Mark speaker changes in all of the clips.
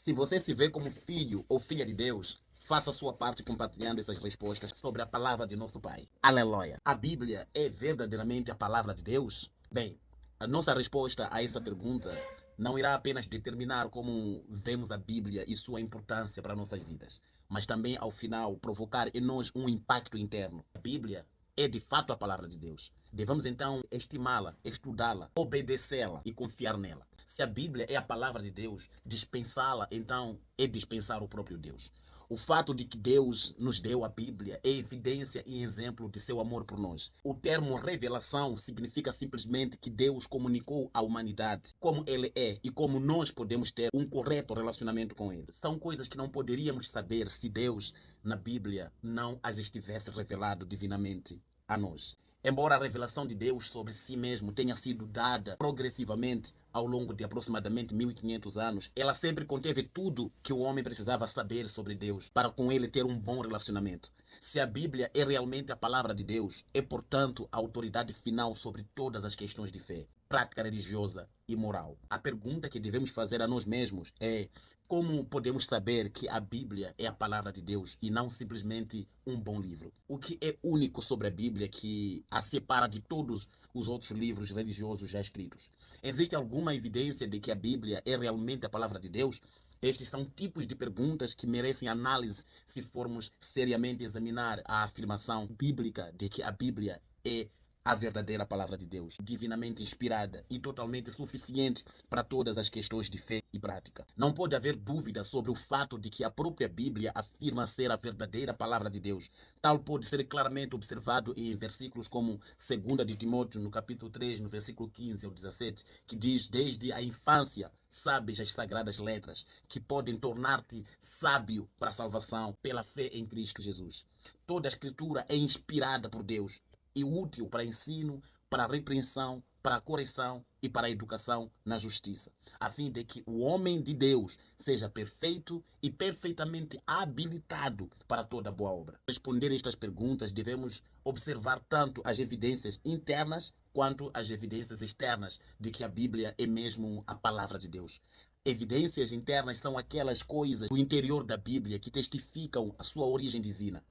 Speaker 1: Se você se vê como filho ou filha de Deus, faça a sua parte compartilhando essas respostas sobre a palavra de nosso Pai. Aleluia. A Bíblia é verdadeiramente a palavra de Deus? Bem, a nossa resposta a essa pergunta não irá apenas determinar como vemos a Bíblia e sua importância para nossas vidas, mas também, ao final, provocar em nós um impacto interno. A Bíblia é de fato a palavra de Deus. Devemos então estimá-la, estudá-la, obedecê-la e confiar nela. Se a Bíblia é a palavra de Deus, dispensá-la então é dispensar o próprio Deus. O fato de que Deus nos deu a Bíblia é evidência e exemplo de seu amor por nós. O termo revelação significa simplesmente que Deus comunicou à humanidade como Ele é e como nós podemos ter um correto relacionamento com Ele. São coisas que não poderíamos saber se Deus, na Bíblia, não as estivesse revelado divinamente a nós. Embora a revelação de Deus sobre si mesmo tenha sido dada progressivamente ao longo de aproximadamente 1500 anos, ela sempre conteve tudo que o homem precisava saber sobre Deus para com ele ter um bom relacionamento. Se a Bíblia é realmente a palavra de Deus, é portanto a autoridade final sobre todas as questões de fé, prática religiosa e moral. A pergunta que devemos fazer a nós mesmos é: como podemos saber que a Bíblia é a palavra de Deus e não simplesmente um bom livro? O que é único sobre a Bíblia que a separa de todos os outros livros religiosos já escritos? Existe alguma evidência de que a Bíblia é realmente a palavra de Deus? Estes são tipos de perguntas que merecem análise se formos seriamente examinar a afirmação bíblica de que a Bíblia é a verdadeira palavra de Deus, divinamente inspirada e totalmente suficiente para todas as questões de fé e prática. Não pode haver dúvida sobre o fato de que a própria Bíblia afirma ser a verdadeira palavra de Deus. Tal pode ser claramente observado em versículos como 2 de Timóteo, no capítulo 3, no versículo 15 ao 17, que diz: desde a infância sabes as sagradas letras, que podem tornar-te sábio para a salvação pela fé em Cristo Jesus. Toda a escritura é inspirada por Deus e útil para ensino, para a repreensão, para a correção e para a educação na justiça, a fim de que o homem de Deus seja perfeito e perfeitamente habilitado para toda boa obra. Para responder estas perguntas, devemos observar tanto as evidências internas quanto as evidências externas de que a Bíblia é mesmo a palavra de Deus. Evidências internas são aquelas coisas do interior da Bíblia que testificam a sua origem divina.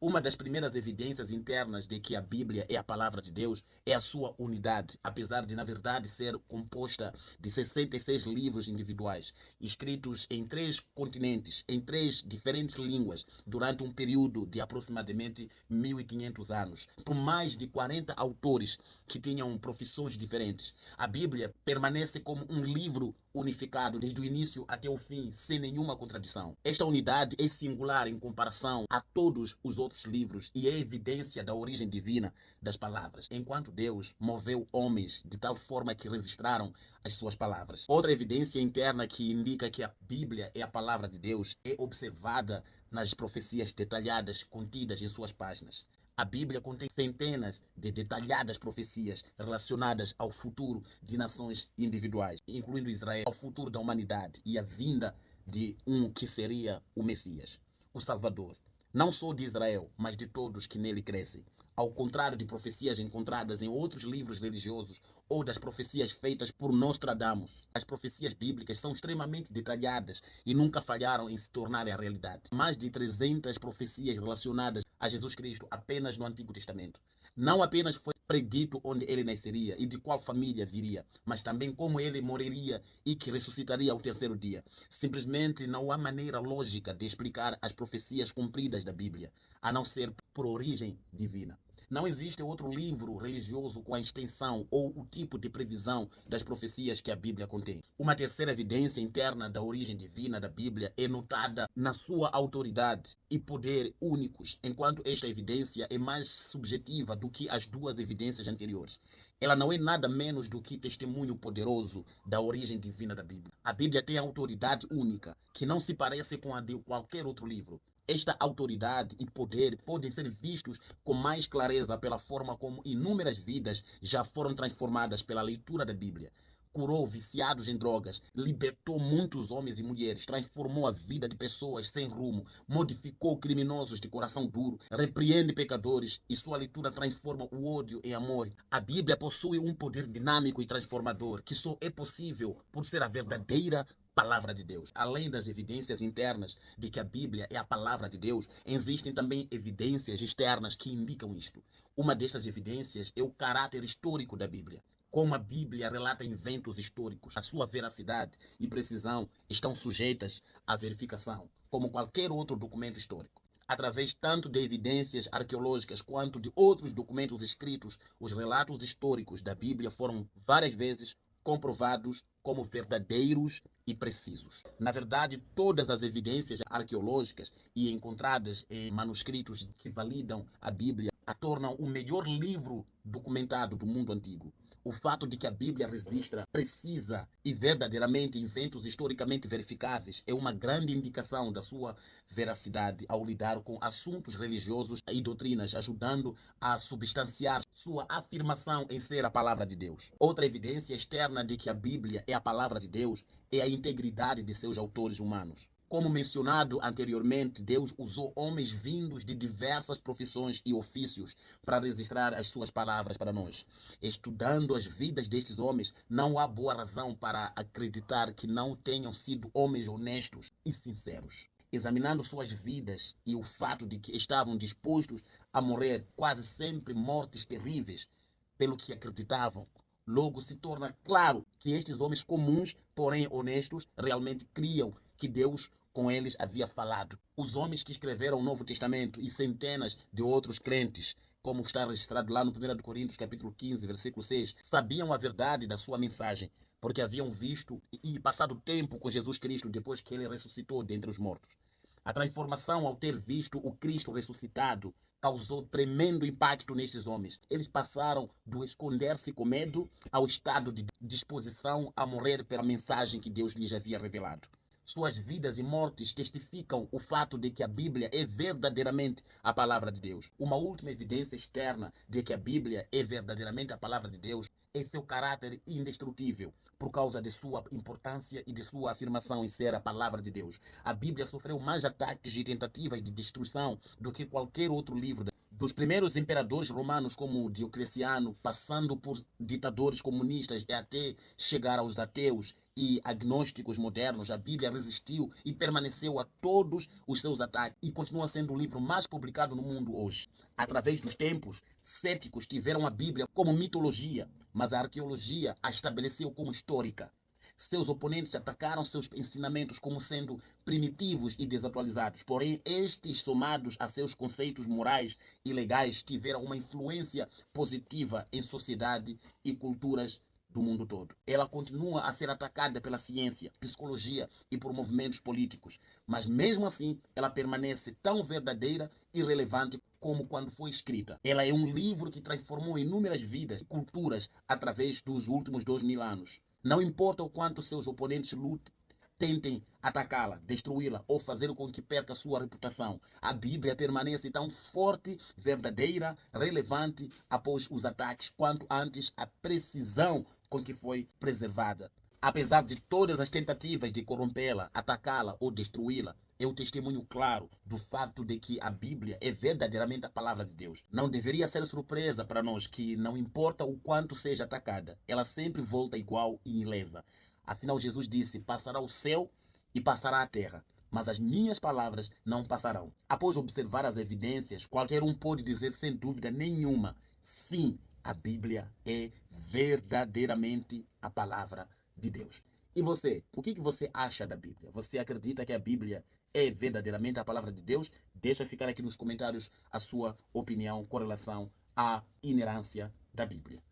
Speaker 1: Uma das primeiras evidências internas de que a Bíblia é a palavra de Deus é a sua unidade, apesar de, na verdade, ser composta de 66 livros individuais, escritos em 3 continentes, em 3 diferentes línguas, durante um período de aproximadamente 1500 anos, por mais de 40 autores que tinham profissões diferentes. A Bíblia permanece como um livro unificado desde o início até o fim, sem nenhuma contradição. Esta unidade é singular em comparação a todos os outros livros e é evidência da origem divina das palavras, enquanto Deus moveu homens de tal forma que registraram as suas palavras. Outra evidência interna que indica que a Bíblia é a palavra de Deus é observada nas profecias detalhadas contidas em suas páginas. A Bíblia contém centenas de detalhadas profecias relacionadas ao futuro de nações individuais, incluindo Israel, ao futuro da humanidade e a vinda de um que seria o Messias, o Salvador, não só de Israel, mas de todos que nele crescem. Ao contrário de profecias encontradas em outros livros religiosos ou das profecias feitas por Nostradamus, as profecias bíblicas são extremamente detalhadas e nunca falharam em se tornarem a realidade. Mais de 300 profecias relacionadas a Jesus Cristo apenas no Antigo Testamento. Não apenas foi predito onde ele nasceria e de qual família viria, mas também como ele morreria e que ressuscitaria ao terceiro dia. Simplesmente não há maneira lógica de explicar as profecias cumpridas da Bíblia, a não ser por origem divina. Não existe outro livro religioso com a extensão ou o tipo de previsão das profecias que a Bíblia contém. Uma terceira evidência interna da origem divina da Bíblia é notada na sua autoridade e poder únicos, enquanto esta evidência é mais subjetiva do que as duas evidências anteriores. Ela não é nada menos do que testemunho poderoso da origem divina da Bíblia. A Bíblia tem autoridade única, que não se parece com a de qualquer outro livro. Esta autoridade e poder podem ser vistos com mais clareza pela forma como inúmeras vidas já foram transformadas pela leitura da Bíblia. Curou viciados em drogas, libertou muitos homens e mulheres, transformou a vida de pessoas sem rumo, modificou criminosos de coração duro, repreende pecadores e sua leitura transforma o ódio em amor. A Bíblia possui um poder dinâmico e transformador que só é possível por ser a verdadeira palavra de Deus. Além das evidências internas de que a Bíblia é a palavra de Deus, existem também evidências externas que indicam isto. Uma destas evidências é o caráter histórico da Bíblia. Como a Bíblia relata eventos históricos, a sua veracidade e precisão estão sujeitas à verificação, como qualquer outro documento histórico. Através tanto de evidências arqueológicas quanto de outros documentos escritos, os relatos históricos da Bíblia foram várias vezes comprovados como verdadeiros e precisos. Na verdade, todas as evidências arqueológicas e encontradas em manuscritos que validam a Bíblia a tornam o melhor livro documentado do mundo antigo. O fato de que a Bíblia registra precisa e verdadeiramente eventos historicamente verificáveis é uma grande indicação da sua veracidade ao lidar com assuntos religiosos e doutrinas, ajudando a substanciar sua afirmação em ser a palavra de Deus. Outra evidência externa de que a Bíblia é a palavra de Deus é a integridade de seus autores humanos. Como mencionado anteriormente, Deus usou homens vindos de diversas profissões e ofícios para registrar as suas palavras para nós. Estudando as vidas destes homens, não há boa razão para acreditar que não tenham sido homens honestos e sinceros. Examinando suas vidas e o fato de que estavam dispostos a morrer quase sempre mortes terríveis pelo que acreditavam, logo se torna claro que estes homens comuns, porém honestos, realmente criam que Deus com eles havia falado. Os homens que escreveram o Novo Testamento e centenas de outros crentes, como está registrado lá no 1 Coríntios capítulo 15, versículo 6, sabiam a verdade da sua mensagem, porque haviam visto e passado tempo com Jesus Cristo depois que ele ressuscitou dentre os mortos. A transformação ao ter visto o Cristo ressuscitado causou tremendo impacto nestes homens. Eles passaram do esconder-se com medo ao estado de disposição a morrer pela mensagem que Deus lhes havia revelado. Suas vidas e mortes testificam o fato de que a Bíblia é verdadeiramente a palavra de Deus. Uma última evidência externa de que a Bíblia é verdadeiramente a palavra de Deus é seu caráter indestrutível, por causa de sua importância e de sua afirmação em ser a palavra de Deus. A Bíblia sofreu mais ataques e tentativas de destruição do que qualquer outro livro dos primeiros imperadores romanos como Diocleciano, passando por ditadores comunistas e até chegar aos ateus e agnósticos modernos. A Bíblia resistiu e permaneceu a todos os seus ataques e continua sendo o livro mais publicado no mundo hoje. Através dos tempos, céticos tiveram a Bíblia como mitologia, mas a arqueologia a estabeleceu como histórica. Seus oponentes atacaram seus ensinamentos como sendo primitivos e desatualizados. Porém, estes, somados a seus conceitos morais e legais, tiveram uma influência positiva em sociedade e culturas do mundo todo. Ela continua a ser atacada pela ciência, psicologia e por movimentos políticos, mas mesmo assim ela permanece tão verdadeira e relevante como quando foi escrita. Ela é um livro que transformou inúmeras vidas e culturas através dos últimos 2000 anos. Não importa o quanto seus oponentes lutem, tentem atacá-la, destruí-la ou fazer com que perca sua reputação, a Bíblia permanece tão forte, verdadeira, relevante após os ataques quanto antes a precisão com que foi preservada. Apesar de todas as tentativas de corrompê-la, atacá-la ou destruí-la, é o testemunho claro do fato de que a Bíblia é verdadeiramente a palavra de Deus. Não deveria ser surpresa para nós que, não importa o quanto seja atacada, ela sempre volta igual e ilesa. Afinal, Jesus disse: passará o céu e passará a terra, mas as minhas palavras não passarão. Após observar as evidências, qualquer um pode dizer sem dúvida nenhuma: sim, a Bíblia é verdadeiramente a palavra de Deus. E você, o que você acha da Bíblia? Você acredita que a Bíblia é verdadeiramente a palavra de Deus? Deixa ficar aqui nos comentários a sua opinião com relação à inerrância da Bíblia.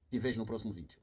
Speaker 1: Te vejo no próximo vídeo.